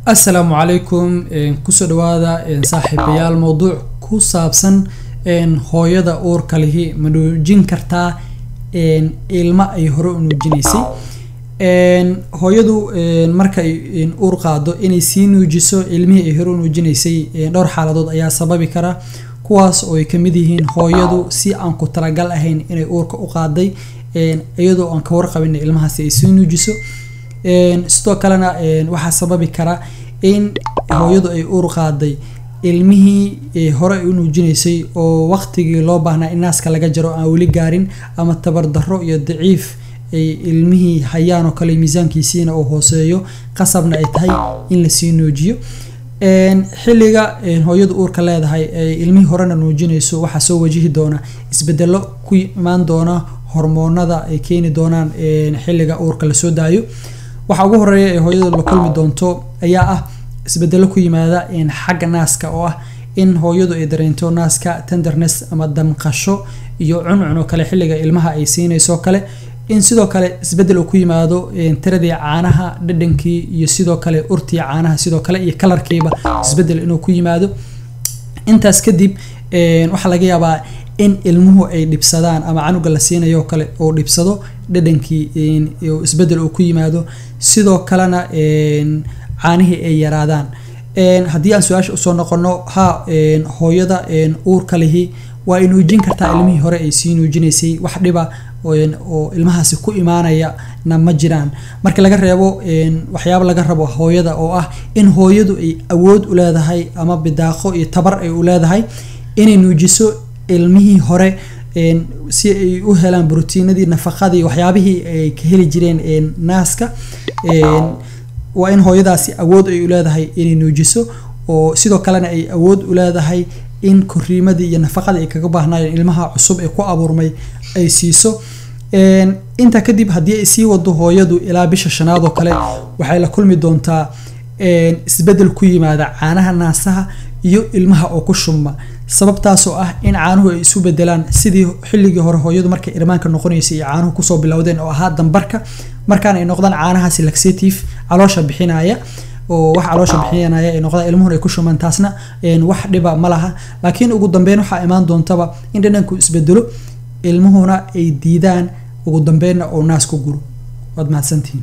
السلام عليكم كسر دوادا صاحب بيال موضوع كوسابسن هويدا أور كله منوجين كرتا الماء يهرو نوجينيسي هويدو مركا أور قادو إني سينو جسو علمي يهرو نوجينيسي دور حالات أيا سبب كرا كواس أو يكمديهن هويدو سي أنكو ترجل أهين إني أور كقادي أيدو أنك ورقة بين علمها سينو جسو sidoo kalena waxa sababi kara in hooyadu ay uur qaaday ilmihii hore u nuujinaysay oo waqtigii loo baahnaa in naaska laga jaro aan wali gaarin ama tabar darro iyo daciif ay ilmihii hayaan oo kale miisaankiisina oo hooseeyo qasabna ay tahay in la sii nuujiyo xilliga hooyadu uurka leedahay ilmihii horena nuujinayso waxa soo wajihi doona isbedelo ku imaan doona hormoonada ay keeni doonaan xilliga uurka la soo daayo waxa ugu horeeya ee hooyadu la kulmi doonto ayaa ah isbedelo ku yimaada xagga naaska oo ah in hooyadu ay dareento naaska tenderness ama damqasho iyo cuncun kale xilliga ilmaha ay siinayso kale in sidoo kale isbedel ku yimaado tiradii caanaha dhadhankii iyo sidoo kale urtii caanaha sidoo kale iyo kalarkiiba isbedel inuu ku yimaado intaas kadib waxa laga yaabaa in ilmuhu ay dhibsadaan ama canuga la siinayo kale oo dhibsado dhadhankii isbedel uu ku yimaado sidoo kalena caanihi ay yaraadaan hadii aan su'aasha soo noqono hooyada uurka lihi waa in nuujin kartaa ilmihii hore ay sii nuujinaysay wax dhiba oo ilmahaasi ku imaanaya ma jiraan marka laga reebo waxyaabo laga rabo hooyada oo ah in hooyadu ay awood u leedahay ama bidaaqo iyo tabar ay u leedahay inay nuujiso ilmihii hore si ay u helaan borotiinadii nafaqadii waxyaabihii ay ka heli jireen naaska waa in hooyadaasi awood ay u leedahay inay nuujiso oo sidoo kalena ay awood u leedahay in koriimadii iyo nafaqadii ay kaga baahnayeen ilmaha cusub ee ku abuurmay ay siiso inta kadib hadii ay sii wado hooyadu ilaa bisha shanaad oo kale waxay la kulmi doontaa isbedel ku yimaada caanaha naasaha iyo ilmaha oo ku shumma sababtaas oo ah in caanuhu ay isu bedelaan sidii xilligii hore hooyadu markay irmaanka noqonaysay iyo caanuhu ku soo bilowdeen oo ahaa dambarka markaan ay noqdaan caanahaasi laxative caloosha bixinaya oo wax caloosha bixinaya ay noqdaan ilmuhu ay ku shumaan taasna wax dhiba ma laha laakiin ugu dambeyn waxa imaan doontaba in dhadhanku isbedelo ilmuhuna ay diidaan ugu dambeynna oo naas ku guro wad mahadsantiin